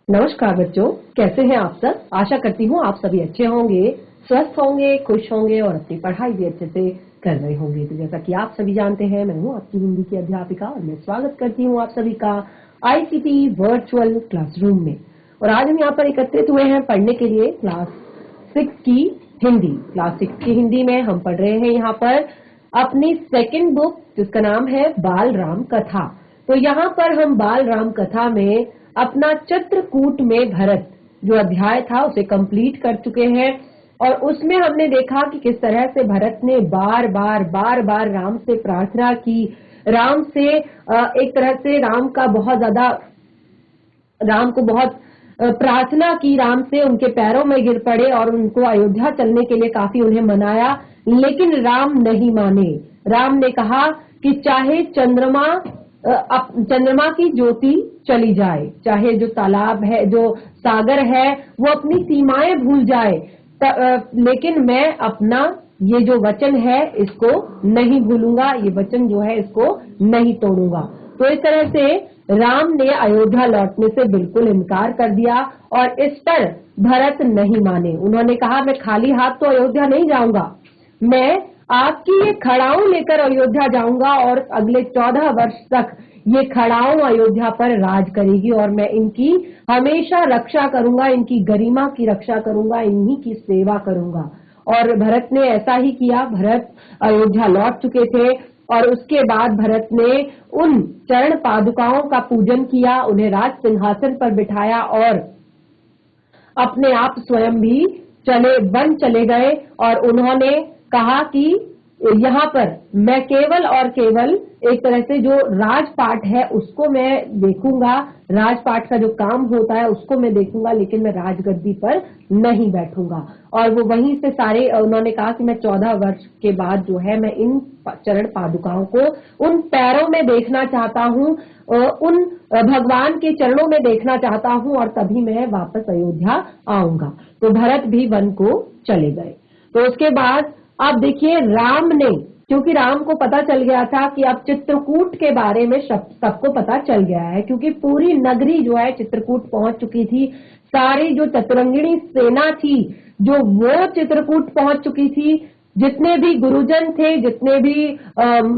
नमस्कार बच्चों, कैसे हैं आप सब। आशा करती हूँ आप सभी अच्छे होंगे, स्वस्थ होंगे, खुश होंगे और अपनी पढ़ाई भी अच्छे से कर रहे होंगे। तो जैसा कि आप सभी जानते हैं, मैं हूँ आपकी हिंदी की अध्यापिका और मैं स्वागत करती हूँ आप सभी का आईसीटी वर्चुअल क्लासरूम में। और आज हम यहाँ पर एकत्रित हुए हैं पढ़ने के लिए क्लास 6 की हिंदी। क्लास 6 की हिंदी में हम पढ़ रहे हैं यहाँ पर अपनी सेकेंड बुक, जिसका नाम है बाल राम कथा। तो यहाँ पर हम बाल राम कथा में अपना चित्रकूट में भरत जो अध्याय था उसे कंप्लीट कर चुके हैं। और उसमें हमने देखा कि किस तरह से भरत ने बार बार राम से प्रार्थना की, राम से एक तरह से राम को बहुत प्रार्थना की, राम से उनके पैरों में गिर पड़े और उनको अयोध्या चलने के लिए काफी उन्हें मनाया, लेकिन राम नहीं माने। राम ने कहा कि चाहे चंद्रमा की ज्योति चली जाए, चाहे जो तालाब है, जो सागर है, वो अपनी सीमाएं भूल जाए, लेकिन मैं अपना ये जो वचन है इसको नहीं भूलूंगा, ये वचन जो है इसको नहीं तोड़ूंगा। तो इस तरह से राम ने अयोध्या लौटने से बिल्कुल इनकार कर दिया और इस पर भरत नहीं माने। उन्होंने कहा मैं खाली हाथ तो अयोध्या नहीं जाऊंगा, मैं आपकी ये खड़ाऊं लेकर अयोध्या जाऊंगा और अगले 14 वर्ष तक ये खड़ाऊं अयोध्या पर राज करेगी और मैं इनकी हमेशा रक्षा करूंगा, इनकी गरिमा की रक्षा करूंगा, इन्हीं की सेवा करूंगा। और भरत ने ऐसा ही किया। भरत अयोध्या लौट चुके थे और उसके बाद भरत ने उन चरण पादुकाओं का पूजन किया, उन्हें राज सिंहासन पर बिठाया और अपने आप स्वयं भी वन चले गए। और उन्होंने कहा कि यहाँ पर मैं केवल और केवल एक तरह से जो राजपाट है उसको मैं देखूंगा, राजपाट का जो काम होता है उसको मैं देखूंगा, लेकिन मैं राजगद्दी पर नहीं बैठूंगा। और वो वहीं से सारे उन्होंने कहा कि मैं 14 वर्ष के बाद जो है मैं इन चरण पादुकाओं को उन पैरों में देखना चाहता हूँ, उन भगवान के चरणों में देखना चाहता हूँ और तभी मैं वापस अयोध्या आऊंगा। तो भरत भी वन को चले गए। तो उसके बाद अब देखिए राम ने, क्योंकि राम को पता चल गया था कि अब चित्रकूट के बारे में सबको पता चल गया है, क्योंकि पूरी नगरी जो है चित्रकूट पहुंच चुकी थी। सारी जो चतुरंगिणी सेना थी जो वो चित्रकूट पहुंच चुकी थी। जितने भी गुरुजन थे, जितने भी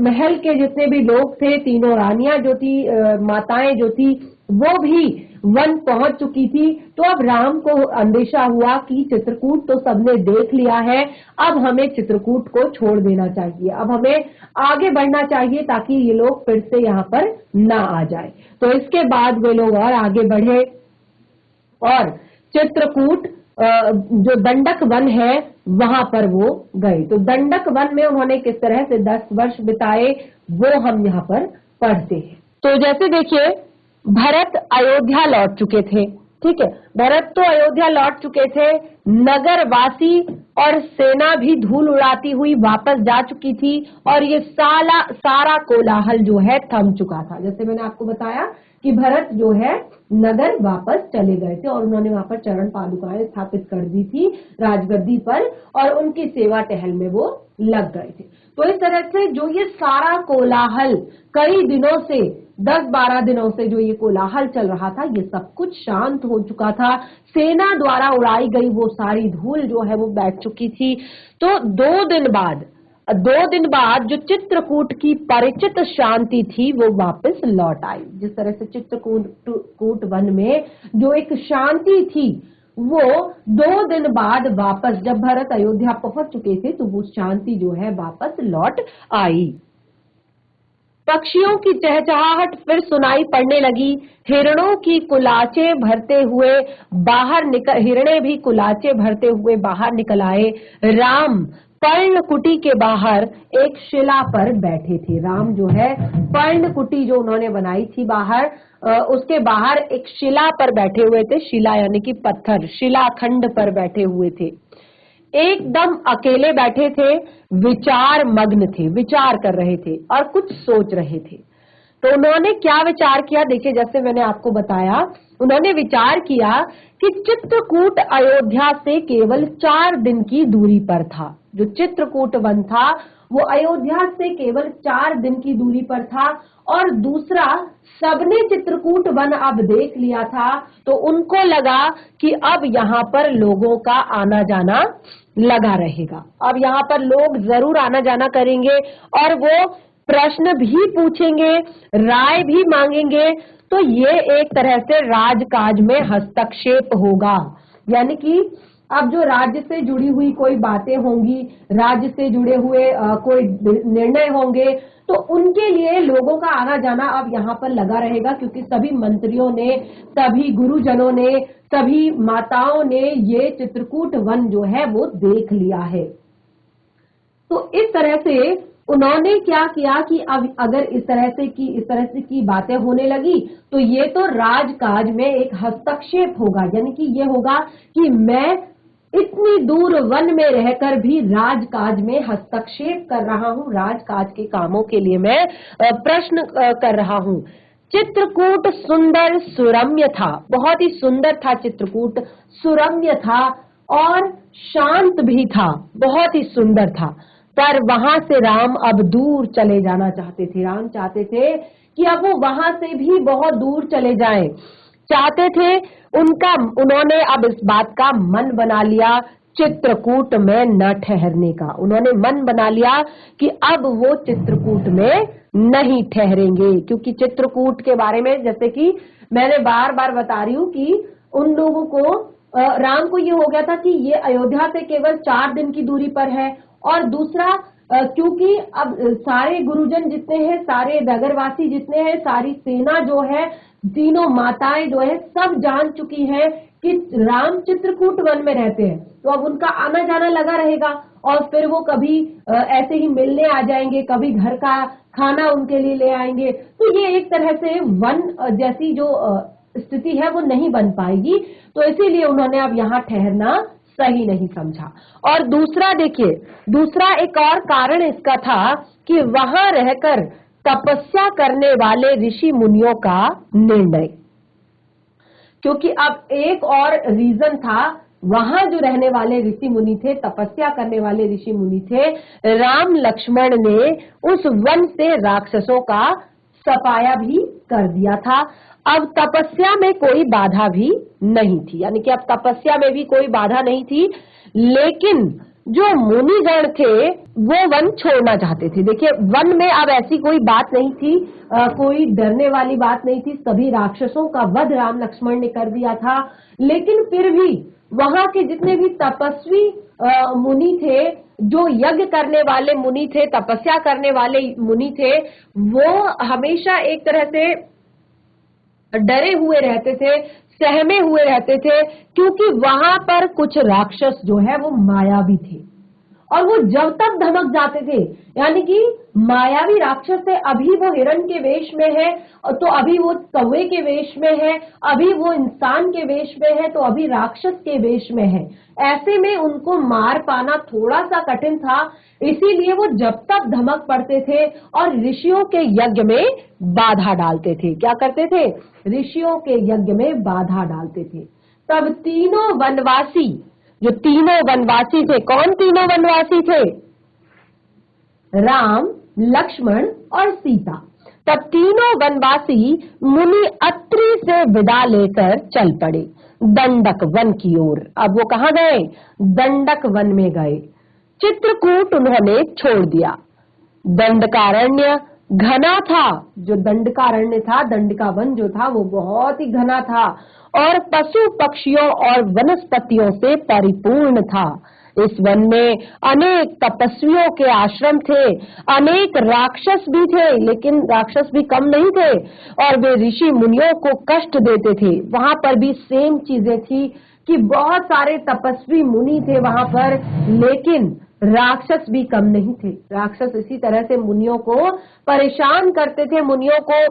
महल के जितने भी लोग थे, तीनों रानियां जो थी, माताएं जो थी, वो भी वन पहुंच चुकी थी। तो अब राम को अंदेशा हुआ कि चित्रकूट तो सबने देख लिया है, अब हमें चित्रकूट को छोड़ देना चाहिए, अब हमें आगे बढ़ना चाहिए ताकि ये लोग फिर से यहाँ पर ना आ जाए। तो इसके बाद वे लोग और आगे बढ़े और चित्रकूट जो दंडक वन है वहां पर वो गए। तो दंडक वन में उन्होंने किस तरह से 10 वर्ष बिताए वो हम यहाँ पर पढ़ते हैं। तो जैसे देखिए भरत अयोध्या लौट चुके थे, ठीक है, भरत तो अयोध्या लौट चुके थे, नगरवासी और सेना भी धूल उड़ाती हुई वापस जा चुकी थी और ये सारा कोलाहल जो है थम चुका था। जैसे मैंने आपको बताया कि भरत जो है नगर वापस चले गए थे और उन्होंने वहां पर चरण पादुकाएं स्थापित कर दी थी राजगद्दी पर और उनकी सेवा टहल में वो लग गए थे। तो इस तरह से जो ये सारा कोलाहल कई दिनों से 10-12 दिनों से जो ये कोलाहल चल रहा था, ये सब कुछ शांत हो चुका था। सेना द्वारा उड़ाई गई वो सारी धूल जो है वो बैठ चुकी थी। तो 2 दिन बाद जो चित्रकूट की परिचित शांति थी वो वापस लौट आई। जिस तरह से चित्रकूट वन में जो एक शांति थी वो 2 दिन बाद वापस, जब भरत अयोध्या पहुंच चुके थे, तो वो शांति जो है वापस लौट आई। पक्षियों की चहचहाहट फिर सुनाई पड़ने लगी। हिरणों की कुलाचे भरते हुए हिरणे भी कुलाचे भरते हुए बाहर निकल आए। राम पर्णकुटी के बाहर एक शिला पर बैठे थे। राम जो है पर्णकुटी जो उन्होंने बनाई थी बाहर, उसके बाहर एक शिला पर बैठे हुए थे। शिला यानी कि पत्थर, शिलाखंड पर बैठे हुए थे। एकदम अकेले बैठे थे, विचार मग्न थे, विचार कर रहे थे और कुछ सोच रहे थे। तो उन्होंने क्या विचार किया, देखिए जैसे मैंने आपको बताया, उन्होंने विचार किया कि चित्रकूट अयोध्या से केवल 4 दिन की दूरी पर था। जो चित्रकूट वन था वो अयोध्या से केवल 4 दिन की दूरी पर था। और दूसरा, सबने चित्रकूट वन अब देख लिया था, तो उनको लगा कि अब यहाँ पर लोगों का आना जाना लगा रहेगा। अब यहाँ पर लोग जरूर आना जाना करेंगे और वो प्रश्न भी पूछेंगे, राय भी मांगेंगे। तो ये एक तरह से राजकाज में हस्तक्षेप होगा। यानी कि अब जो राज्य से जुड़ी हुई कोई बातें होंगी, राज्य से जुड़े हुए कोई निर्णय होंगे, तो उनके लिए लोगों का आना जाना अब यहाँ पर लगा रहेगा, क्योंकि सभी मंत्रियों ने, सभी गुरुजनों ने, सभी माताओं ने ये चित्रकूट वन जो है वो देख लिया है। तो इस तरह से उन्होंने क्या किया कि अब अगर इस तरह से की बातें होने लगी, तो ये तो राजकाज में एक हस्तक्षेप होगा। यानी कि ये होगा कि मैं इतनी दूर वन में रहकर भी राजकाज में हस्तक्षेप कर रहा हूं, राजकाज के कामों के लिए मैं प्रश्न कर रहा हूं। चित्रकूट सुंदर सुरम्य था, बहुत ही सुंदर था चित्रकूट, सुरम्य था और शांत भी था, बहुत ही सुंदर था। पर वहां से राम अब दूर चले जाना चाहते थे। राम चाहते थे कि अब वो वहां से भी बहुत दूर चले जाएं। चाहते थे उन्होंने अब इस बात का मन बना लिया, चित्रकूट में न ठहरने का। उन्होंने मन बना लिया कि अब वो चित्रकूट में नहीं ठहरेंगे, क्योंकि चित्रकूट के बारे में जैसे कि मैंने बार बार बता रही हूं कि उन लोगों को, राम को ये हो गया था कि ये अयोध्या से केवल 4 दिन की दूरी पर है। और दूसरा, क्योंकि अब सारे गुरुजन जितने हैं, सारे नगरवासी जितने हैं, सारी सेना जो है, तीनों माताएं जो है, सब जान चुकी हैं कि राम चित्रकूट वन में रहते हैं। तो अब उनका आना जाना लगा रहेगा और फिर वो कभी ऐसे ही मिलने आ जाएंगे, कभी घर का खाना उनके लिए ले आएंगे। तो ये एक तरह से वन जैसी जो स्थिति है वो नहीं बन पाएगी। तो इसीलिए उन्होंने अब यहाँ ठहरना सही नहीं समझा। और दूसरा देखिए, दूसरा एक और कारण इसका था कि वहां रहकर तपस्या करने वाले ऋषि मुनियों का निर्णय, क्योंकि अब एक और रीजन था, वहां जो रहने वाले ऋषि मुनि थे, तपस्या करने वाले ऋषि मुनि थे, राम लक्ष्मण ने उस वन से राक्षसों का सफाया भी कर दिया था। अब तपस्या में कोई बाधा भी नहीं थी, यानी कि अब तपस्या में भी कोई बाधा नहीं थी, लेकिन जो मुनिगण थे वो वन छोड़ना चाहते थे। देखिए, वन में अब ऐसी कोई बात नहीं थी, कोई डरने वाली बात नहीं थी, सभी राक्षसों का वध राम लक्ष्मण ने कर दिया था। लेकिन फिर भी वहां के जितने भी तपस्वी मुनि थे, जो यज्ञ करने वाले मुनि थे, तपस्या करने वाले मुनि थे, वो हमेशा एक तरह से डरे हुए रहते थे, सहमे हुए रहते थे, क्योंकि वहां पर कुछ राक्षस जो है वो मायावी थे और वो जब तक धमक जाते थे, यानी कि मायावी राक्षस थे। अभी वो हिरण के वेश में है, तो अभी वो कौवे के वेश में है, अभी वो इंसान के वेश में है, तो अभी राक्षस के वेश में है। ऐसे में उनको मार पाना थोड़ा सा कठिन था, इसीलिए वो जब तक धमक पड़ते थे और ऋषियों के यज्ञ में बाधा डालते थे। क्या करते थे? ऋषियों के यज्ञ में बाधा डालते थे। तब तीनों वनवासी, जो तीनों वनवासी थे, कौन तीनों वनवासी थे? राम, लक्ष्मण और सीता। तब तीनों वनवासी मुनि अत्रि से विदा लेकर चल पड़े दंडक वन की ओर। अब वो कहाँ गए? दंडक वन में गए। चित्रकूट उन्होंने छोड़ दिया। दंडकारण्य घना था, जो दंडकारण्य था, दंडका वन जो था वो बहुत ही घना था और पशु पक्षियों और वनस्पतियों से परिपूर्ण था। इस वन में अनेक तपस्वियों के आश्रम थे, अनेक राक्षस भी थे, लेकिन राक्षस भी कम नहीं थे और वे ऋषि मुनियों को कष्ट देते थे। वहां पर भी सेम चीजें थी कि बहुत सारे तपस्वी मुनि थे वहां पर, लेकिन राक्षस भी कम नहीं थे। राक्षस इसी तरह से मुनियों को परेशान करते थे, मुनियों को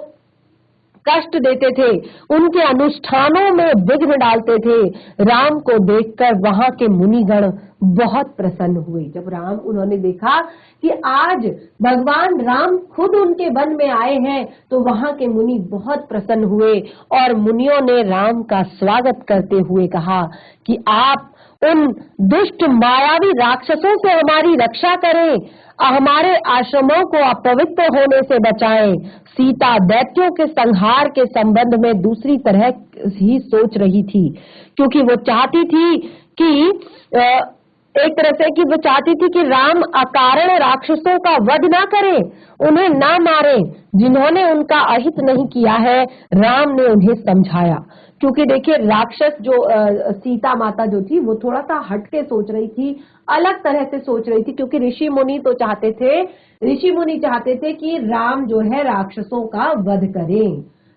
कष्ट देते थे, उनके अनुष्ठानों में विघ्न डालते थे। राम को देखकर वहां के मुनिगण बहुत प्रसन्न हुए। जब राम उन्होंने देखा कि आज भगवान राम खुद उनके वन में आए हैं, तो वहां के मुनि बहुत प्रसन्न हुए और मुनियों ने राम का स्वागत करते हुए कहा कि आप उन दुष्ट मायावी राक्षसों से हमारी रक्षा करें, हमारे आश्रमों को अपवित्र होने से बचाएं। सीता दैत्यों के संहार के संबंध में दूसरी तरह ही सोच रही थी, क्योंकि वो चाहती थी कि एक तरह से कि वो चाहती थी कि राम अकारण राक्षसों का वध ना करें, उन्हें ना मारें। जिन्होंने उनका अहित नहीं किया है, राम ने उन्हें समझाया। क्योंकि देखिए, राक्षस जो सीता माता जो थी, वो थोड़ा सा हटके सोच रही थी, अलग तरह से सोच रही थी। क्योंकि ऋषि मुनि चाहते थे कि राम जो है राक्षसों का वध करें,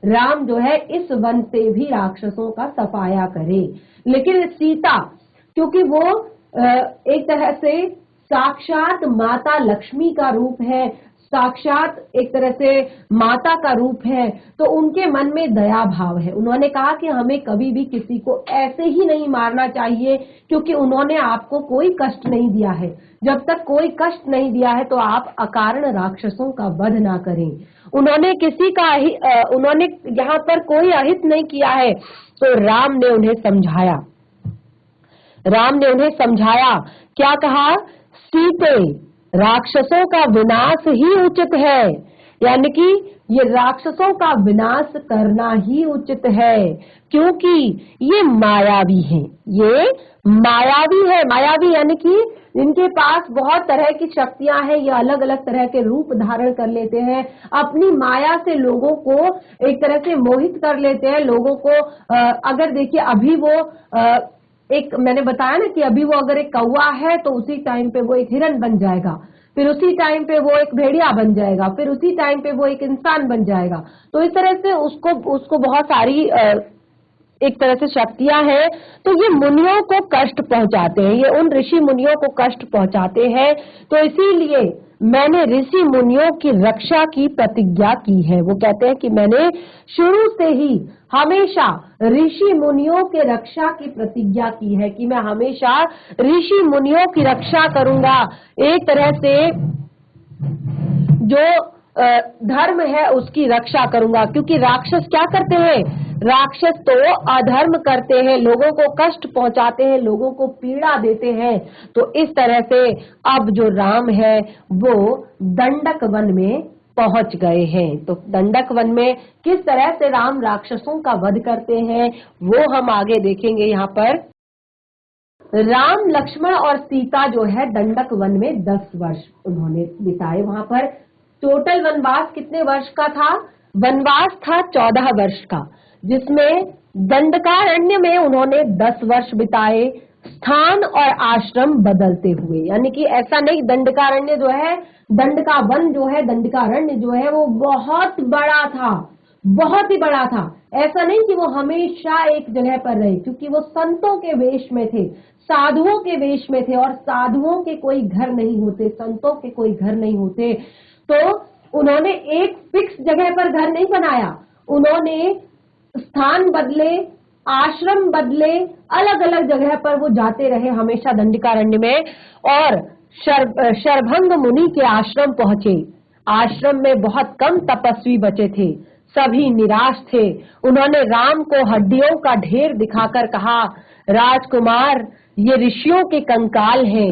राम जो है इस वन से भी राक्षसों का सफाया करे। लेकिन सीता, क्योंकि वो एक तरह से साक्षात माता लक्ष्मी का रूप है, साक्षात एक तरह से माता का रूप है, तो उनके मन में दया भाव है। उन्होंने कहा कि हमें कभी भी किसी को ऐसे ही नहीं मारना चाहिए, क्योंकि उन्होंने आपको कोई कष्ट नहीं दिया है। जब तक कोई कष्ट नहीं दिया है तो आप अकारण राक्षसों का वध ना करें। उन्होंने उन्होंने यहाँ पर कोई अहित नहीं किया है। तो राम ने उन्हें समझाया। क्या कहा? सीते, राक्षसों का विनाश ही उचित है, यानी कि ये राक्षसों का विनाश करना ही उचित है, क्योंकि ये मायावी हैं। ये मायावी यानी कि इनके पास बहुत तरह की शक्तियां हैं। ये अलग अलग तरह के रूप धारण कर लेते हैं, अपनी माया से लोगों को एक तरह से मोहित कर लेते हैं। लोगों को अगर देखिए, अभी वो एक मैंने बताया ना कि अभी वो अगर एक कौवा है तो उसी टाइम पे वो एक हिरन बन जाएगा, फिर उसी टाइम पे वो एक भेड़िया बन जाएगा, फिर उसी टाइम पे वो एक इंसान बन जाएगा। तो इस तरह से उसको बहुत सारी एक तरह से शक्तियां हैं। तो ये मुनियों को कष्ट पहुंचाते हैं, ये उन ऋषि मुनियों को कष्ट पहुंचाते हैं। तो इसीलिए मैंने ऋषि मुनियों की रक्षा की प्रतिज्ञा की है। वो कहते हैं कि मैंने शुरू से ही हमेशा ऋषि मुनियों के रक्षा की प्रतिज्ञा की है, कि मैं हमेशा ऋषि मुनियों की रक्षा करूंगा। एक तरह से जो धर्म है उसकी रक्षा करूंगा। क्योंकि राक्षस क्या करते हैं? राक्षस तो अधर्म करते हैं, लोगों को कष्ट पहुंचाते हैं, लोगों को पीड़ा देते हैं। तो इस तरह से अब जो राम है वो दंडक वन में पहुंच गए हैं। तो दंडक वन में किस तरह से राम राक्षसों का वध करते हैं वो हम आगे देखेंगे। यहाँ पर राम, लक्ष्मण और सीता जो है दंडक वन में 10 वर्ष उन्होंने बिताए। वहां पर टोटल वनवास कितने वर्ष का था? वनवास था 14 वर्ष का, जिसमें दंडकारण्य में उन्होंने 10 वर्ष बिताए, स्थान और आश्रम बदलते हुए। यानी कि ऐसा नहीं, दंडकारण्य जो है, दंडका वन जो है, दंडकारण्य जो है वो बहुत बड़ा था, बहुत ही बड़ा था। ऐसा नहीं कि वो हमेशा एक जगह पर रहे, क्योंकि वो संतों के वेश में थे, साधुओं के वेश में थे, और साधुओं के कोई घर नहीं होते, संतों के कोई घर नहीं होते। तो उन्होंने एक फिक्स जगह पर घर नहीं बनाया, उन्होंने स्थान बदले, आश्रम बदले, अलग अलग जगह पर वो जाते रहे हमेशा दंडकारण्य में। और शरभंग मुनि के आश्रम पहुंचे। आश्रम में बहुत कम तपस्वी बचे थे, सभी निराश थे। उन्होंने राम को हड्डियों का ढेर दिखाकर कहा, राजकुमार, ये ऋषियों के कंकाल हैं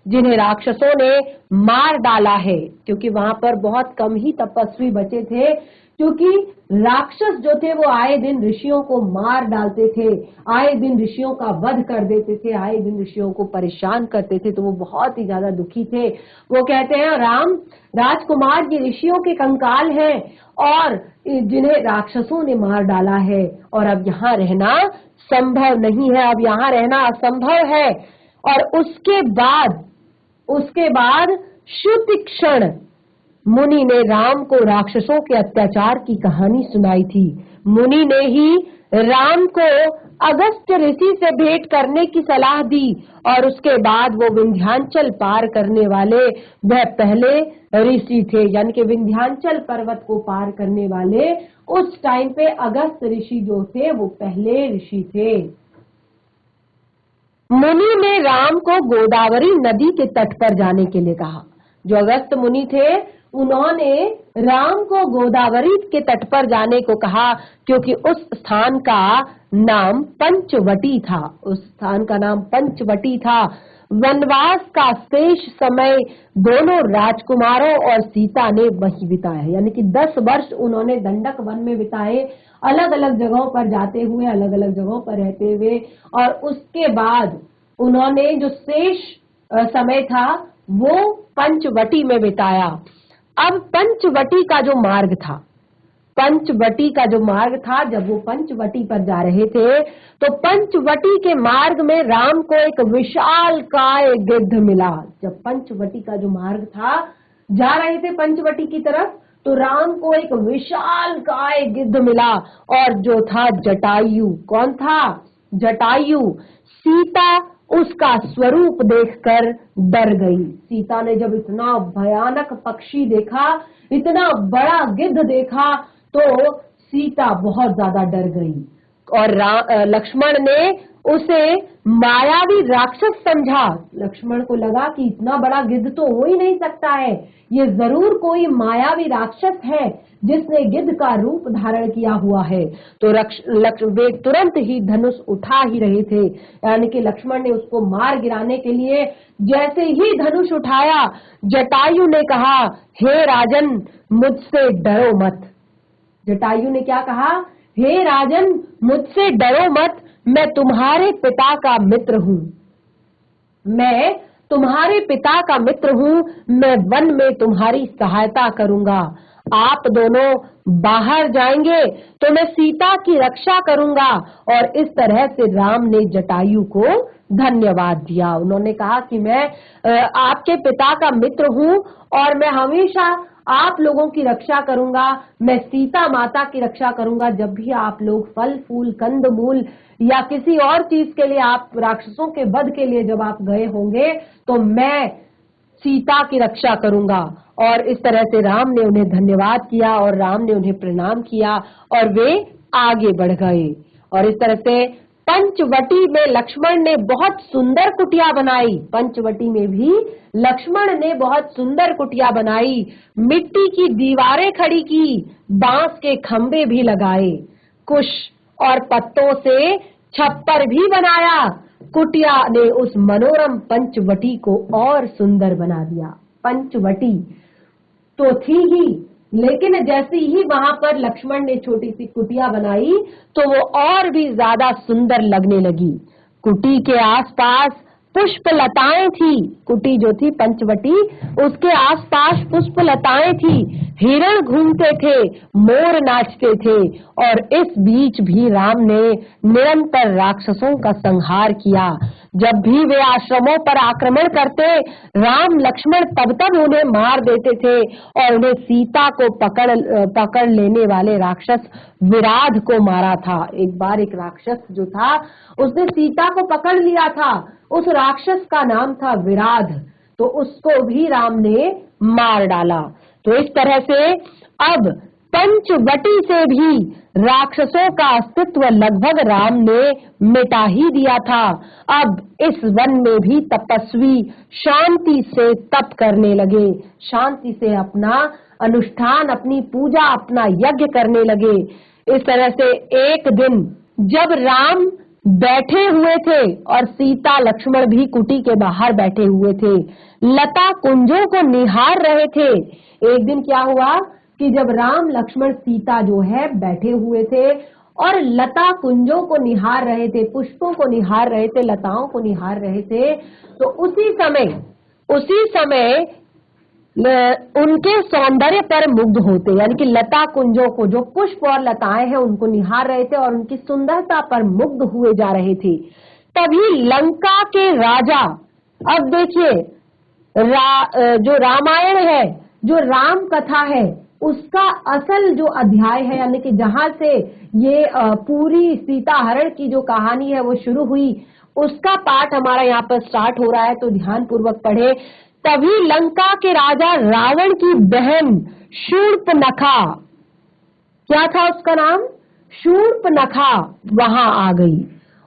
जिन्हें राक्षसों ने मार डाला है। क्योंकि वहां पर बहुत कम ही तपस्वी बचे थे, क्योंकि राक्षस जो थे वो आए दिन ऋषियों को मार डालते थे, आए दिन ऋषियों का वध कर देते थे, आए दिन ऋषियों को परेशान करते थे। तो वो बहुत ही ज्यादा दुखी थे। वो कहते हैं, राम, राजकुमार, ये ऋषियों के कंकाल हैं और जिन्हें राक्षसों ने मार डाला है, और अब यहाँ रहना संभव नहीं है, अब यहाँ रहना असंभव है। और उसके बाद श्रुति क्षण मुनि ने राम को राक्षसों के अत्याचार की कहानी सुनाई थी। मुनि ने ही राम को अगस्त्य ऋषि से भेंट करने की सलाह दी, और उसके बाद वो विंध्याचल पार करने वाले वह पहले ऋषि थे। यानी कि विंध्याचल पर्वत को पार करने वाले उस टाइम पे अगस्त्य ऋषि जो थे वो पहले ऋषि थे। मुनि ने राम को गोदावरी नदी के तट पर जाने के लिए कहा। जो अगस्त्य मुनि थे उन्होंने राम को गोदावरी के तट पर जाने को कहा, क्योंकि उस स्थान का नाम पंचवटी था। उस स्थान का नाम पंचवटी था। वनवास का शेष समय दोनों राजकुमारों और सीता ने वहीं बिताया, यानी कि 10 वर्ष उन्होंने दंडक वन में बिताए, अलग अलग जगहों पर जाते हुए, अलग अलग जगहों पर रहते हुए। और उसके बाद उन्होंने जो शेष समय था वो पंचवटी में बिताया। अब पंचवटी का जो मार्ग था, पंचवटी का जो मार्ग था, जब वो पंचवटी पर जा रहे थे तो पंचवटी के मार्ग में राम को एक विशाल काय गिद्ध मिला। जब पंचवटी का जो मार्ग था, जा रहे थे पंचवटी की तरफ, तो राम को एक विशाल काय गिद्ध मिला, और जो था जटायु। कौन था? जटायु। सीता उसका स्वरूप देखकर डर गई। सीता ने जब इतना भयानक पक्षी देखा, इतना बड़ा गिद्ध देखा, तो सीता बहुत ज्यादा डर गई। और लक्ष्मण ने उसे मायावी राक्षस समझा। लक्ष्मण को लगा कि इतना बड़ा गिद्ध तो हो ही नहीं सकता है, ये जरूर कोई मायावी राक्षस है जिसने गिद्ध का रूप धारण किया हुआ है। तो वे तुरंत ही धनुष उठा ही रहे थे, यानी कि लक्ष्मण ने उसको मार गिराने के लिए जैसे ही धनुष उठाया, जटायु ने कहा, हे राजन, मुझसे डरो मत। जटायु ने क्या कहा? हे राजन, मुझसे डरो मत, मैं तुम्हारे पिता का मित्र हूँ। मैं तुम्हारे पिता का मित्र हूँ, मैं वन में तुम्हारी सहायता करूंगा। आप दोनों बाहर जाएंगे तो मैं सीता की रक्षा करूंगा। और इस तरह से राम ने जटायु को धन्यवाद दिया। उन्होंने कहा कि मैं आपके पिता का मित्र हूँ और मैं हमेशा आप लोगों की रक्षा करूंगा, मैं सीता माता की रक्षा करूंगा। जब भी आप लोग फल फूल कंद मूल या किसी और चीज के लिए, आप राक्षसों के वध के लिए जब आप गए होंगे, तो मैं सीता की रक्षा करूंगा। और इस तरह से राम ने उन्हें धन्यवाद किया और राम ने उन्हें प्रणाम किया और वे आगे बढ़ गए। और इस तरह से पंचवटी में लक्ष्मण ने बहुत सुंदर कुटिया बनाई। पंचवटी में भी लक्ष्मण ने बहुत सुंदर कुटिया बनाई, मिट्टी की दीवारें खड़ी की, बांस के खंभे भी लगाए, कुश और पत्तों से छप्पर भी बनाया। कुटिया ने उस मनोरम पंचवटी को और सुंदर बना दिया। पंचवटी तो थी ही, लेकिन जैसे ही वहां पर लक्ष्मण ने छोटी सी कुटिया बनाई तो वो और भी ज्यादा सुंदर लगने लगी। कुटी के आसपास पुष्प लताएं थी। कुटी जो थी पंचवटी, उसके आसपास पुष्प लताएं थी, हिरण घूमते थे, मोर नाचते थे। और इस बीच भी राम ने निरंतर राक्षसों का संहार किया। जब भी वे आश्रमों पर आक्रमण करते, राम लक्ष्मण तब तक उन्हें मार देते थे और उन्हें सीता को पकड़ लेने वाले राक्षस विराध को मारा था। एक बार एक राक्षस जो था, उसने सीता को पकड़ लिया था। उस राक्षस का नाम था विराध, तो उसको भी राम ने मार डाला। तो इस तरह से अब पंचवटी से भी राक्षसों का अस्तित्व लगभग राम ने मिटा ही दिया था। अब इस वन में भी तपस्वी शांति से तप करने लगे, शांति से अपना अनुष्ठान, अपनी पूजा, अपना यज्ञ करने लगे। इस तरह से एक दिन जब राम बैठे हुए थे और सीता लक्ष्मण भी कुटी के बाहर बैठे हुए थे, लता कुंजों को निहार रहे थे। एक दिन क्या हुआ कि जब राम लक्ष्मण सीता जो है बैठे हुए थे और लता कुंजों को निहार रहे थे, पुष्पों को निहार रहे थे, लताओं को निहार रहे थे, तो उसी समय उनके सौंदर्य पर मुग्ध होते, यानी कि लता कुंजों को, जो पुष्प और लताएं हैं, उनको निहार रहे थे और उनकी सुंदरता पर मुग्ध हुए जा रहे थे। तभी लंका के राजा, अब देखिए जो रामायण है, जो राम कथा है, उसका असल जो अध्याय है, यानी कि जहां से ये पूरी सीता हरण की जो कहानी है वो शुरू हुई, उसका पाठ हमारा यहाँ पर स्टार्ट हो रहा है, तो ध्यान पूर्वक पढ़े। तभी लंका के राजा रावण की बहन शूर्पनखा, क्या था उसका नाम? शूर्पनखा, वहां आ गई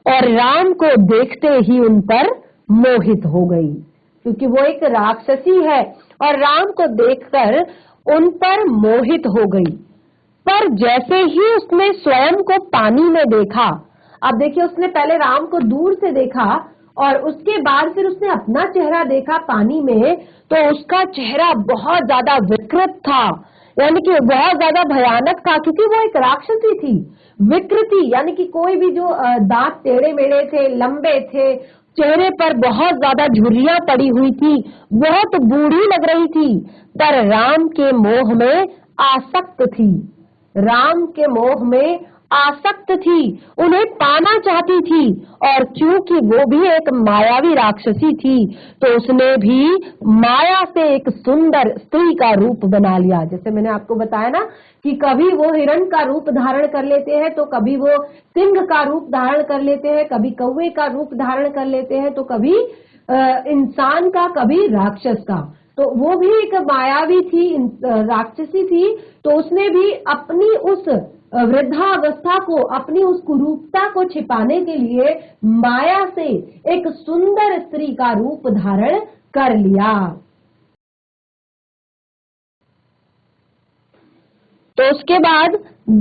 और राम को देखते ही उन पर मोहित हो गई, क्योंकि वो एक राक्षसी है और राम को देखकर उन पर मोहित हो गई। पर जैसे ही उसने स्वयं को पानी में देखा, अब देखिए उसने पहले राम को दूर से देखा और उसके बाद फिर उसने अपना चेहरा देखा पानी में, तो उसका चेहरा बहुत ज्यादा विकृत था, यानी कि बहुत ज्यादा भयानक था, क्योंकि वो एक राक्षसी थी। विकृति यानी कि कोई भी जो दांत टेढ़े मेढ़े थे, लंबे थे, चेहरे पर बहुत ज्यादा झुर्रियां पड़ी हुई थी, बहुत बूढ़ी लग रही थी, पर राम के मोह में आसक्त थी। राम के मोह में आसक्त थी, उन्हें पाना चाहती थी, और क्योंकि वो भी एक मायावी राक्षसी थी, तो उसने भी माया से एक सुंदर स्त्री का रूप बना लिया। जैसे मैंने आपको बताया ना कि कभी वो हिरण का रूप धारण कर लेते हैं, तो कभी वो सिंह का रूप धारण कर लेते हैं, कभी कौवे का रूप धारण कर लेते हैं, तो कभी इंसान का, कभी राक्षस का। तो वो भी एक मायावी थी, राक्षसी थी, तो उसने भी अपनी उस वृद्धावस्था को, अपनी उस कुरूपता को छिपाने के लिए माया से एक सुंदर स्त्री का रूप धारण कर लिया। तो उसके बाद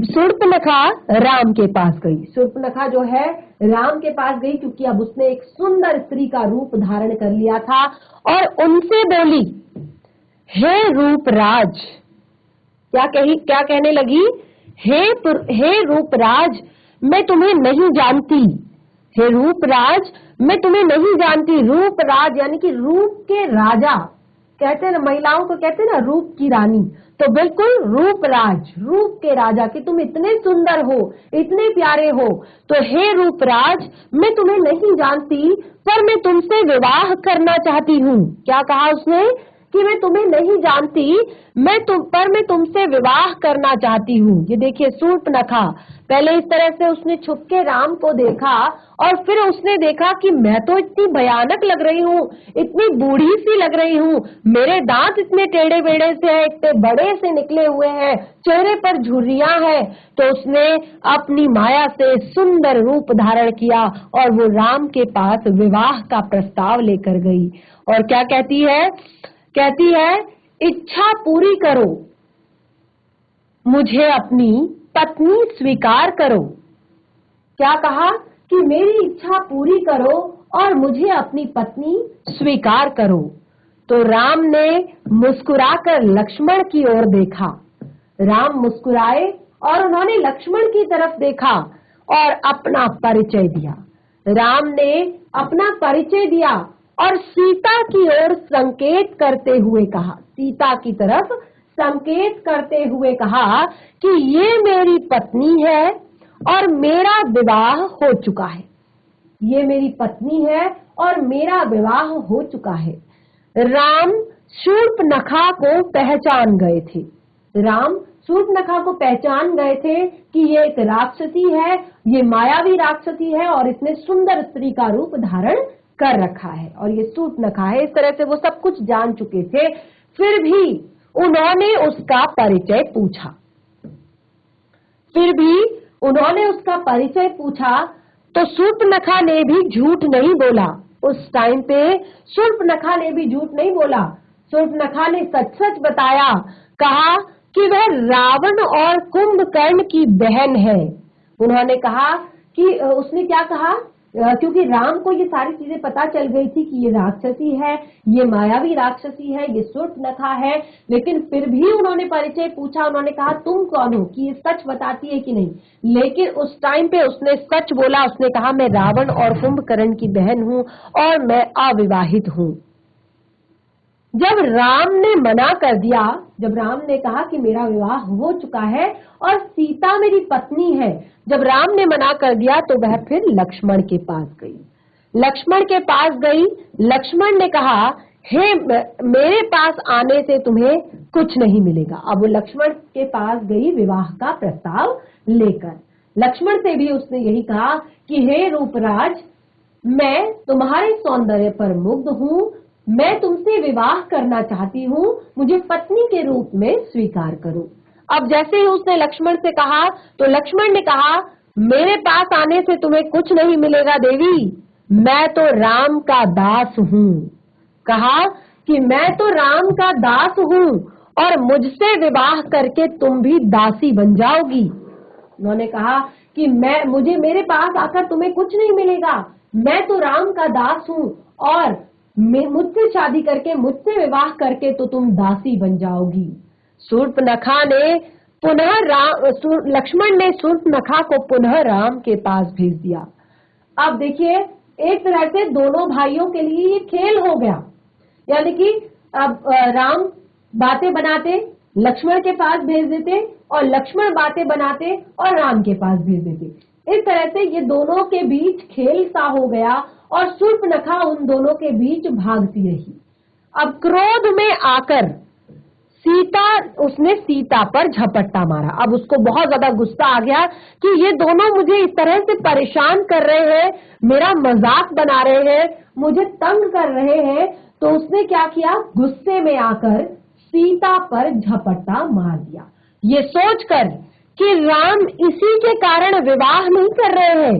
शूर्पणखा राम के पास गई। शूर्पणखा जो है राम के पास गई, क्योंकि अब उसने एक सुंदर स्त्री का रूप धारण कर लिया था, और उनसे बोली, हे रूपराज, क्या कहने लगी? हे रूपराज, मैं तुम्हें नहीं जानती। हे रूपराज, मैं तुम्हें नहीं जानती। रूपराज यानी कि रूप के राजा, कहते हैं ना, महिलाओं को कहते हैं ना रूप की रानी, तो बिल्कुल रूपराज, रूप के राजा, कि तुम इतने सुंदर हो, इतने प्यारे हो। तो हे रूपराज, मैं तुम्हें नहीं जानती, पर मैं तुमसे विवाह करना चाहती हूँ। क्या कहा उसने? कि मैं तुम्हें नहीं जानती, पर मैं तुमसे विवाह करना चाहती हूँ। ये देखिए शूर्पणखा, पहले इस तरह से उसने छुप के राम को देखा, और फिर उसने देखा कि मैं तो इतनी भयानक लग रही हूँ, इतनी बूढ़ी सी लग रही हूँ, मेरे दांत इतने टेढ़े बेढ़े से हैं, इतने बड़े से निकले हुए हैं, चेहरे पर झुर्रियां हैं। तो उसने अपनी माया से सुंदर रूप धारण किया, और वो राम के पास विवाह का प्रस्ताव लेकर गई। और क्या कहती है? कहती है, इच्छा पूरी करो, मुझे अपनी पत्नी स्वीकार करो। क्या कहा? कि मेरी इच्छा पूरी करो और मुझे अपनी पत्नी स्वीकार करो। तो राम ने मुस्कुराकर लक्ष्मण की ओर देखा। राम मुस्कुराए और उन्होंने लक्ष्मण की तरफ देखा और अपना परिचय दिया। राम ने अपना परिचय दिया और सीता की ओर संकेत करते हुए कहा, सीता की तरफ संकेत करते हुए कहा कि ये मेरी पत्नी है और मेरा विवाह हो चुका है। ये मेरी पत्नी है और मेरा विवाह हो चुका है। राम शूर्पणखा को पहचान गए थे। राम शूर्पणखा को पहचान गए थे कि ये एक राक्षसी है, ये मायावी राक्षसी है, और इसने सुंदर स्त्री का रूप धारण कर रखा है, और ये शूर्पणखा है। इस तरह से वो सब कुछ जान चुके थे। फिर भी उन्होंने उसका परिचय पूछा। तो शूर्पणखा ने भी झूठ नहीं बोला। उस टाइम पे शूर्पणखा ने भी झूठ नहीं बोला। शूर्पणखा ने सच सच बताया, कहा कि वह रावण और कुंभकर्ण की बहन है। उन्होंने कहा कि उसने क्या कहा, क्योंकि राम को ये सारी चीजें पता चल गई थी कि ये राक्षसी है, ये मायावी राक्षसी है, ये शूर्पणखा है, लेकिन फिर भी उन्होंने परिचय पूछा। उन्होंने कहा तुम कौन हो, कि ये सच बताती है कि नहीं। लेकिन उस टाइम पे उसने सच बोला। उसने कहा मैं रावण और कुंभकर्ण की बहन हूँ और मैं अविवाहित हूँ। जब राम ने मना कर दिया, जब राम ने कहा कि मेरा विवाह हो चुका है और सीता मेरी पत्नी है, जब राम ने मना कर दिया तो वह फिर लक्ष्मण के पास गई। लक्ष्मण ने कहा, हे मेरे पास आने से तुम्हें कुछ नहीं मिलेगा। अब वो लक्ष्मण के पास गई विवाह का प्रस्ताव लेकर। लक्ष्मण से भी उसने यही कहा कि हे रूपराज, मैं तुम्हारे सौंदर्य पर मुग्ध हूँ, मैं तुमसे विवाह करना चाहती हूँ, मुझे पत्नी के रूप में स्वीकार करो। अब जैसे ही उसने लक्ष्मण से कहा तो लक्ष्मण ने कहा, मेरे पास आने से तुम्हें कुछ नहीं मिलेगा देवी, मैं तो राम का दास हूँ। कहा कि मैं तो राम का दास हूँ और मुझसे विवाह करके तुम भी दासी बन जाओगी। उन्होंने कहा कि मुझे मेरे पास आकर तुम्हें कुछ नहीं मिलेगा, मैं तो राम का दास हूं और मुझसे शादी करके, मुझसे विवाह करके तो तुम दासी बन जाओगी। शूर्पणखा ने पुनः लक्ष्मण ने शूर्पणखा को पुनः राम के पास भेज दिया। अब देखिए, एक तरह से दोनों भाइयों के लिए ये खेल हो गया, यानी कि अब राम बातें बनाते लक्ष्मण के पास भेज देते और लक्ष्मण बातें बनाते और राम के पास भेज देते। इस तरह से ये दोनों के बीच खेल सा हो गया और शूर्पणखा उन दोनों के बीच भागती रही। अब क्रोध में आकर उसने सीता पर झपट्टा मारा। अब उसको बहुत ज्यादा गुस्सा आ गया कि ये दोनों मुझे इस तरह से परेशान कर रहे हैं, मेरा मजाक बना रहे हैं, मुझे तंग कर रहे हैं। तो उसने क्या किया, गुस्से में आकर सीता पर झपट्टा मार दिया, ये सोचकर कि राम इसी के कारण विवाह नहीं कर रहे हैं।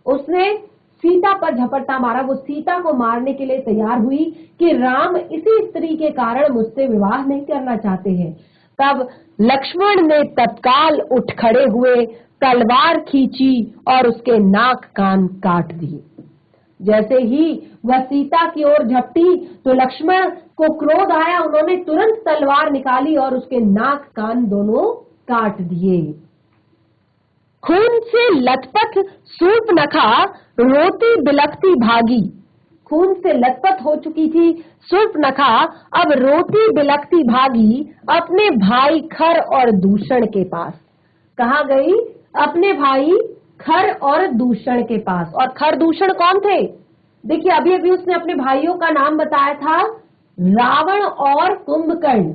उसने सीता पर झपट्टा मारा, वो सीता को मारने के लिए तैयार हुई कि राम इसी स्त्री के कारण मुझसे विवाह नहीं करना चाहते हैं। तब लक्ष्मण ने तत्काल उठ खड़े हुए, तलवार खींची और उसके नाक कान काट दिए। जैसे ही वह सीता की ओर झपटी तो लक्ष्मण को क्रोध आया, उन्होंने तुरंत तलवार निकाली और उसके नाक कान दोनों काट दिए। खून से लथपथ शूर्पणखा रोती बिलखती भागी। खून से लथपथ हो चुकी थी शूर्पणखा, अब रोती बिलखती भागी अपने भाई खर और दूषण के पास। कहाँ गई? अपने भाई खर और दूषण के पास। और खर दूषण कौन थे? देखिए, अभी अभी उसने अपने भाइयों का नाम बताया था, रावण और कुंभकर्ण।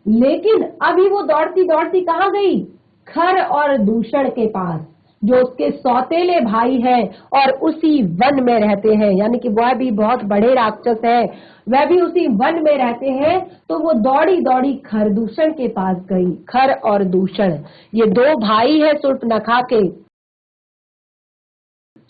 लेकिन अभी वो दौड़ती दौड़ती कहाँ गई? खर और दूषण के पास, जो उसके सौतेले भाई हैं और उसी वन में रहते हैं, यानी कि वह भी बहुत बड़े राक्षस है, वह भी उसी वन में रहते हैं। तो वो दौड़ी दौड़ी खरदूषण के पास गई। खर और दूषण ये दो भाई है शूर्पणखा के।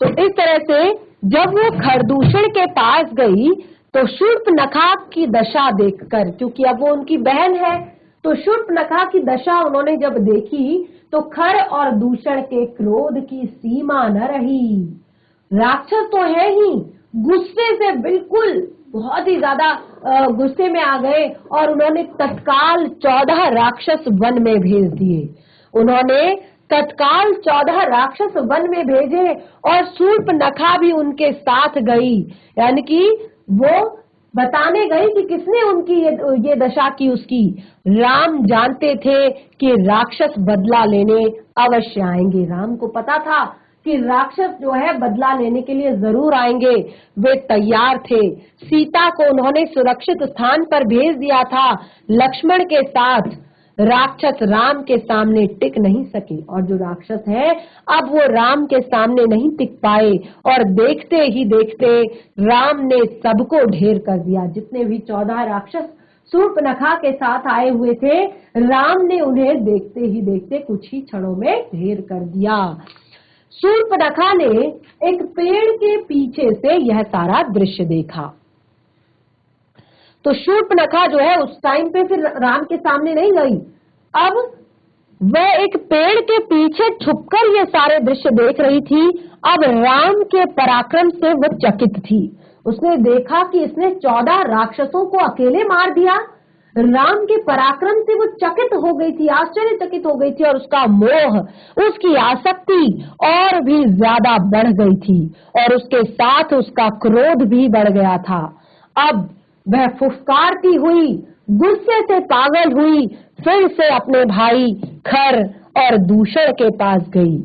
तो इस तरह से जब वो खरदूषण के पास गई तो शूर्पणखा की दशा देखकर, क्योंकि अब वो उनकी बहन है, तो शूर्पणखा की दशा उन्होंने जब देखी तो खर और दूषण के क्रोध की सीमा न रही। राक्षस तो है ही, गुस्से से बिल्कुल बहुत ही ज्यादा गुस्से में आ गए और उन्होंने तत्काल 14 राक्षस वन में भेज दिए। उन्होंने तत्काल 14 राक्षस वन में भेजे और शूर्पणखा भी उनके साथ गई, यानी कि वो बताने गई कि किसने उनकी ये दशा की उसकी। राम जानते थे कि राक्षस बदला लेने अवश्य आएंगे। राम को पता था कि राक्षस जो है बदला लेने के लिए जरूर आएंगे, वे तैयार थे। सीता को उन्होंने सुरक्षित स्थान पर भेज दिया था लक्ष्मण के साथ। राक्षस राम के सामने टिक नहीं सके और जो राक्षस है अब वो राम के सामने नहीं टिक पाए और देखते ही देखते राम ने सबको ढेर कर दिया। जितने भी 14 राक्षस शूर्पणखा के साथ आए हुए थे, राम ने उन्हें देखते ही देखते कुछ ही क्षणों में ढेर कर दिया। शूर्पणखा ने एक पेड़ के पीछे से यह सारा दृश्य देखा। तो शूर्पणखा जो है उस टाइम पे फिर राम के सामने नहीं गई, अब वह एक पेड़ के पीछे छुपकर ये सारे दृश्य देख रही थी। अब राम के पराक्रम से वह चकित थी। उसने देखा कि इसने 14 राक्षसों को अकेले मार दिया। राम के पराक्रम से वो चकित हो गई थी, आश्चर्यचकित हो गई थी और उसका मोह, उसकी आसक्ति और भी ज्यादा बढ़ गई थी और उसके साथ उसका क्रोध भी बढ़ गया था। अब वह फुफकारती हुई, गुस्से से पागल हुई, फिर से अपने भाई खर और दूषण के पास गई।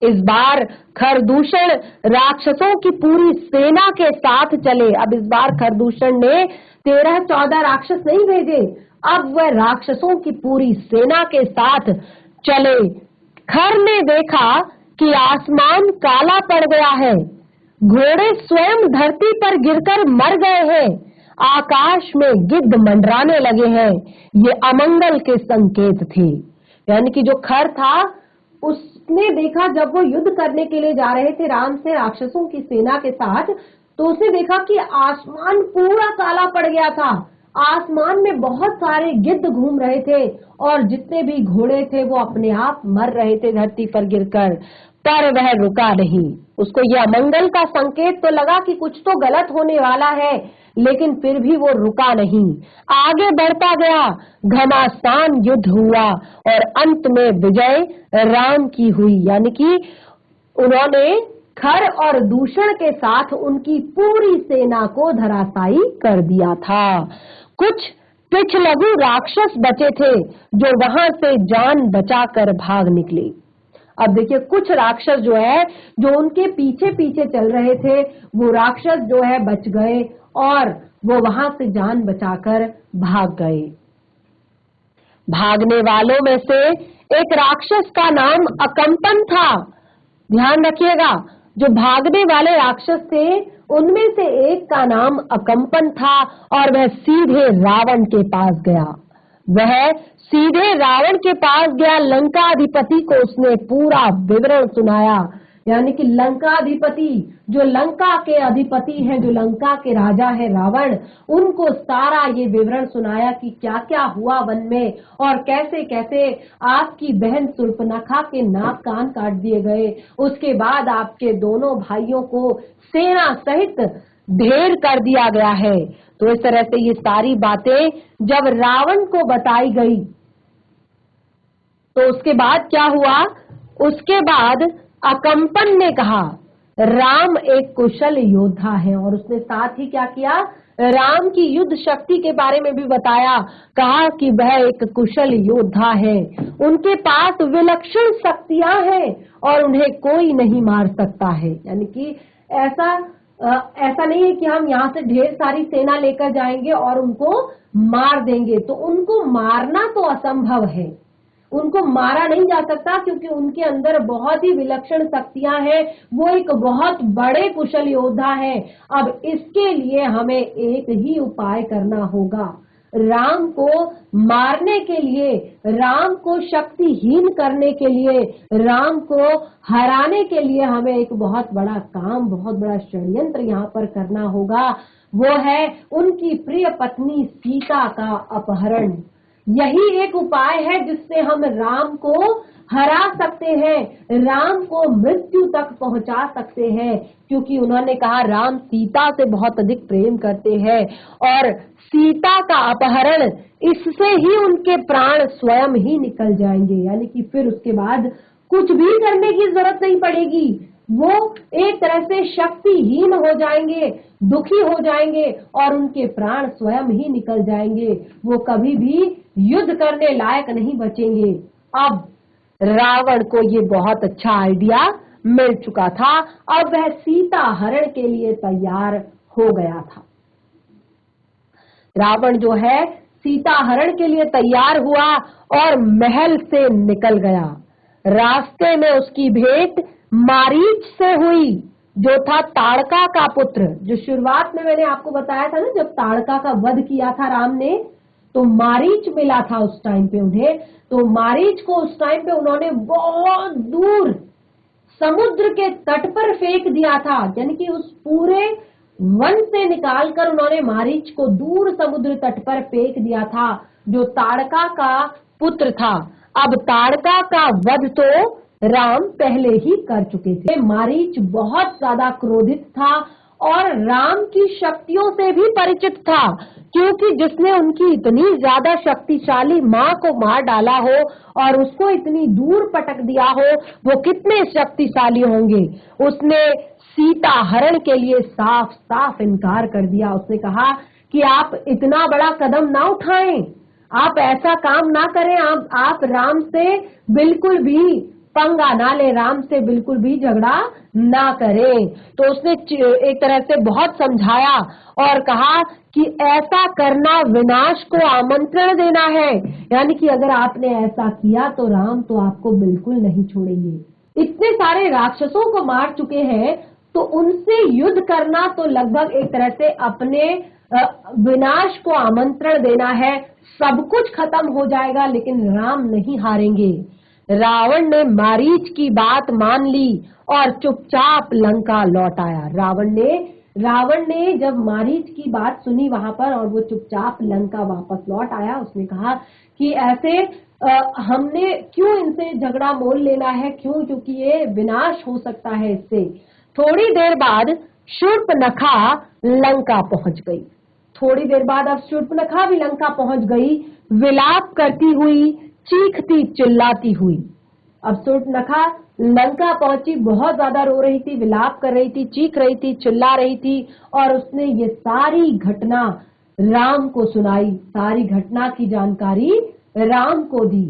इस बार खरदूषण राक्षसों की पूरी सेना के साथ चले। अब इस बार खरदूषण ने 13-14 राक्षस नहीं भेजे, अब वह राक्षसों की पूरी सेना के साथ चले। खर ने देखा कि आसमान काला पड़ गया है, घोड़े स्वयं धरती पर गिरकर मर गए हैं, आकाश में गिद्ध मंडराने लगे हैं। ये अमंगल के संकेत थे। यानी कि जो खर था उसने देखा, जब वो युद्ध करने के लिए जा रहे थे राम से राक्षसों की सेना के साथ, तो उसने देखा कि आसमान पूरा काला पड़ गया था, आसमान में बहुत सारे गिद्ध घूम रहे थे और जितने भी घोड़े थे वो अपने आप मर रहे थे धरती पर गिरकर, पर वह रुका नहीं। उसको यह अमंगल का संकेत तो लगा कि कुछ तो गलत होने वाला है, लेकिन फिर भी वो रुका नहीं, आगे बढ़ता गया। घमासान युद्ध हुआ और अंत में विजय राम की हुई, यानी कि उन्होंने खर और दूषण के साथ उनकी पूरी सेना को धराशायी कर दिया था। कुछ पिछलगू राक्षस बचे थे जो वहां से जान बचाकर भाग निकले। अब देखिए, कुछ राक्षस जो है, जो उनके पीछे पीछे चल रहे थे, वो राक्षस जो है बच गए और वो वहां से जान बचाकर भाग गए। भागने वालों में से एक राक्षस का नाम अकंपन था। ध्यान रखिएगा, जो भागने वाले राक्षस थे उनमें से एक का नाम अकंपन था और वह सीधे रावण के पास गया। वह सीधे रावण के पास गया, लंकाधिपति को उसने पूरा विवरण सुनाया। यानी कि लंकाधिपति, जो लंका के अधिपति हैं, जो लंका के राजा है रावण, उनको सारा ये विवरण सुनाया कि क्या क्या हुआ वन में और कैसे कैसे आपकी बहन शूर्पणखा के नाक कान काट दिए गए। उसके बाद आपके दोनों भाइयों को सेना सहित ढेर कर दिया गया है। तो इस तरह से ये सारी बातें जब रावण को बताई गई तो उसके बाद क्या हुआ, उसके बाद अकंपन ने कहा राम एक कुशल योद्धा है, और उसने साथ ही क्या किया, राम की युद्ध शक्ति के बारे में भी बताया। कहा कि वह एक कुशल योद्धा है, उनके पास विलक्षण शक्तियां हैं और उन्हें कोई नहीं मार सकता है। यानी कि ऐसा नहीं है कि हम यहाँ से ढेर सारी सेना लेकर जाएंगे और उनको मार देंगे। तो उनको मारना तो असंभव है, उनको मारा नहीं जा सकता, क्योंकि उनके अंदर बहुत ही विलक्षण शक्तियां हैं। वो एक बहुत बड़े कुशल योद्धा है। अब इसके लिए हमें एक ही उपाय करना होगा, राम को मारने के लिए, राम को शक्तिहीन करने के लिए, राम को हराने के लिए हमें एक बहुत बड़ा काम, बहुत बड़ा षड्यंत्र यहाँ पर करना होगा। वो है उनकी प्रिय पत्नी सीता का अपहरण। यही एक उपाय है जिससे हम राम को हरा सकते हैं, राम को मृत्यु तक पहुंचा सकते हैं, क्योंकि उन्होंने कहा राम सीता से बहुत अधिक प्रेम करते हैं और सीता का अपहरण, इससे ही उनके प्राण स्वयं ही निकल जाएंगे। यानी कि फिर उसके बाद कुछ भी करने की जरूरत नहीं पड़ेगी, वो एक तरह से शक्तिहीन हो जाएंगे, दुखी हो जाएंगे और उनके प्राण स्वयं ही निकल जाएंगे। वो कभी भी युद्ध करने लायक नहीं बचेंगे। अब रावण को ये बहुत अच्छा आइडिया मिल चुका था। अब वह सीता हरण के लिए तैयार हो गया था। रावण जो है सीता हरण के लिए तैयार हुआ और महल से निकल गया। रास्ते में उसकी भेंट मारीच से हुई, जो था ताड़का का पुत्र। जो शुरुआत में मैंने आपको बताया था ना, जब ताड़का का वध किया था राम ने, तो मारीच मिला था उस टाइम पे उन्हें। तो मारीच को उस टाइम पे उन्होंने बहुत दूर समुद्र के तट पर फेंक दिया था। यानी कि उस पूरे वन से निकालकर उन्होंने मारीच को दूर समुद्र तट पर फेंक दिया था, जो ताड़का का पुत्र था। अब ताड़का का वध तो राम पहले ही कर चुके थे। मारीच बहुत ज्यादा क्रोधित था और राम की शक्तियों से भी परिचित था, क्योंकि जिसने उनकी इतनी ज्यादा शक्तिशाली माँ को मार डाला हो और उसको इतनी दूर पटक दिया हो, वो कितने शक्तिशाली होंगे। उसने सीता हरण के लिए साफ साफ इनकार कर दिया। उसने कहा कि आप इतना बड़ा कदम ना उठाएं, आप ऐसा काम ना करें, आप राम से बिल्कुल भी पंगा ना ले, राम से बिल्कुल भी झगड़ा ना करें। तो उसने एक तरह से बहुत समझाया और कहा कि ऐसा करना विनाश को आमंत्रण देना है। यानी कि अगर आपने ऐसा किया तो राम तो आपको बिल्कुल नहीं छोड़ेंगे। इतने सारे राक्षसों को मार चुके हैं, तो उनसे युद्ध करना तो लगभग एक तरह से अपने विनाश को आमंत्रण देना है। सब कुछ खत्म हो जाएगा लेकिन राम नहीं हारेंगे। रावण ने मारीच की बात मान ली और चुपचाप लंका लौट आया। रावण ने रावण ने जब मारीच की बात सुनी वहां पर और वो चुपचाप लंका वापस लौट आया, उसने कहा कि ऐसे हमने क्यों इनसे झगड़ा मोल लेना है, क्यों, क्योंकि ये विनाश हो सकता है इससे। थोड़ी देर बाद शूर्पणखा लंका पहुंच गई। थोड़ी देर बाद अब शूर्पणखा भी लंका पहुंच गई, विलाप करती हुई, चीखती चिल्लाती हुई। अब शूर्पणखा लंका पहुंची, बहुत ज्यादा रो रही थी, विलाप कर रही थी, चीख रही थी, चिल्ला रही थी, और उसने ये सारी घटना राम को सुनाई, सारी घटना की जानकारी राम को दी,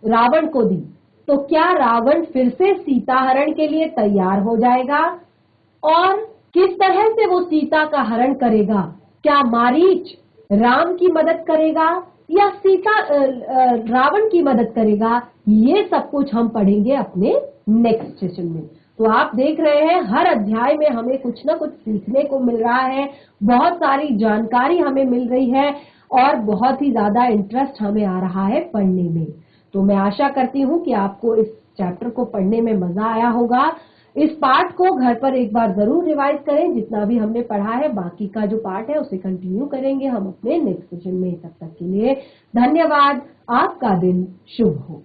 रावण को दी। तो क्या रावण फिर से सीता हरण के लिए तैयार हो जाएगा? और किस तरह से वो सीता का हरण करेगा? क्या मारीच राम की मदद करेगा या सीता रावण की मदद करेगा? ये सब कुछ हम पढ़ेंगे अपने नेक्स्ट सेशन में। तो आप देख रहे हैं हर अध्याय में हमें कुछ ना कुछ सीखने को मिल रहा है, बहुत सारी जानकारी हमें मिल रही है और बहुत ही ज्यादा इंटरेस्ट हमें आ रहा है पढ़ने में। तो मैं आशा करती हूँ कि आपको इस चैप्टर को पढ़ने में मजा आया होगा। इस पार्ट को घर पर एक बार जरूर रिवाइज करें, जितना भी हमने पढ़ा है। बाकी का जो पार्ट है उसे कंटिन्यू करेंगे हम अपने नेक्स्ट सेशन में। तब तक के लिए धन्यवाद। आपका दिन शुभ हो।